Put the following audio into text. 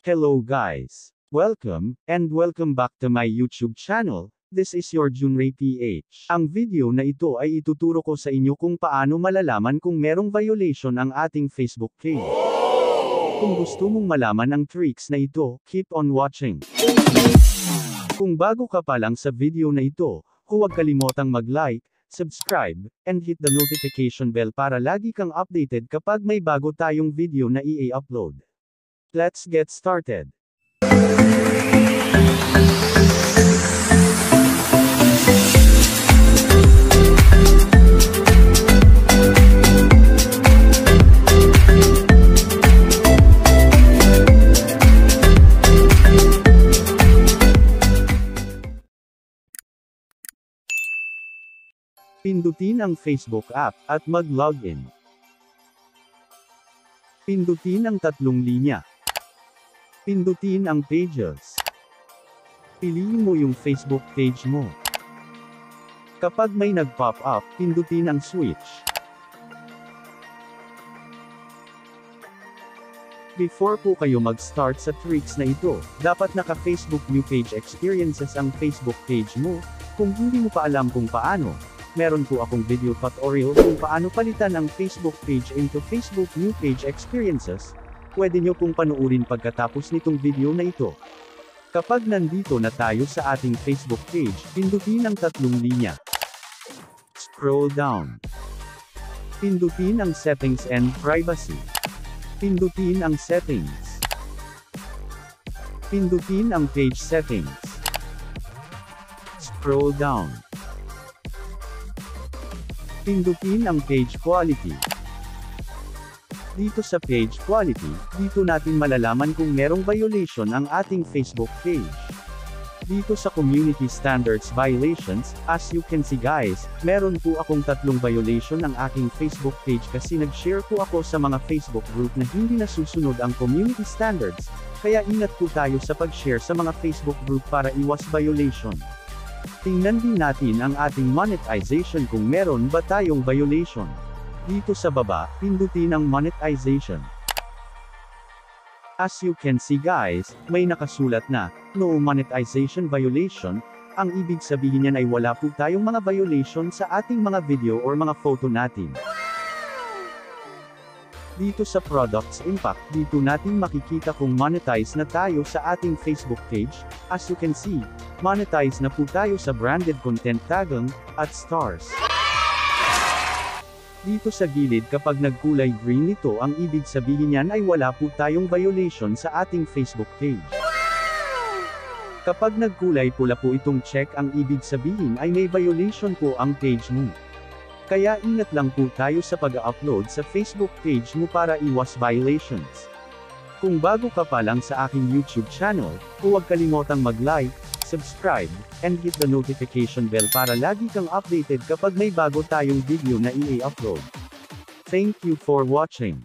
Hello guys. Welcome back to my YouTube channel. This is your Junray PH. Ang video na ito ay ituturo ko sa inyo kung paano malalaman kung merong violation ang ating Facebook page. Kung gusto mong malaman ang tricks na ito, keep on watching. Kung bago ka pa lang sa video na ito, huwag kalimotang mag-like, subscribe, and hit the notification bell para lagi kang updated kapag may bago tayong video na i-upload. Let's get started. Pindutin ang Facebook app at mag-login. Pindutin ang tatlong linya. Pindutin ang pages. Piliin mo yung Facebook page mo. Kapag may nag-pop up, pindutin ang switch. Before po kayo mag-start sa tricks na ito, dapat naka-Facebook New Page Experiences ang Facebook page mo. Kung hindi mo pa alam kung paano, meron po akong video tutorial kung paano palitan ang Facebook page into Facebook New Page Experiences. Pwede nyo pong panuurin pagkatapos nitong video na ito. Kapag nandito na tayo sa ating Facebook page, pindutin ang tatlong linya. Scroll down. Pindutin ang Settings and Privacy. Pindutin ang Settings. Pindutin ang Page Settings. Scroll down. Pindutin ang Page Quality. Dito sa Page Quality, dito natin malalaman kung merong violation ang ating Facebook page. Dito sa Community Standards Violations, as you can see guys, meron po akong tatlong violation ng aking Facebook page kasi nag-share po ako sa mga Facebook group na hindi nasusunod ang community standards, kaya ingat po tayo sa pag-share sa mga Facebook group para iwas violation. Tingnan din natin ang ating monetization kung meron ba tayong violation. Dito sa baba, pindutin ang monetization. As you can see guys, may nakasulat na, no monetization violation. Ang ibig sabihin niyan ay wala po tayong mga violation sa ating mga video or mga photo natin. Dito sa Products Impact, dito natin makikita kung monetize na tayo sa ating Facebook page. As you can see, monetize na po tayo sa branded content tagging, at stars. Dito sa gilid kapag nagkulay green nito ang ibig sabihin niyan ay wala po tayong violation sa ating Facebook page. Kapag nagkulay pula po itong check ang ibig sabihin ay may violation po ang page mo. Kaya ingat lang po tayo sa pag-upload sa Facebook page mo para iwas violations. Kung bago ka pa lang sa aking YouTube channel, huwag kalimotang mag-like, subscribe, and hit the notification bell para lagi kang updated kapag may bago tayong video na i-upload. Thank you for watching.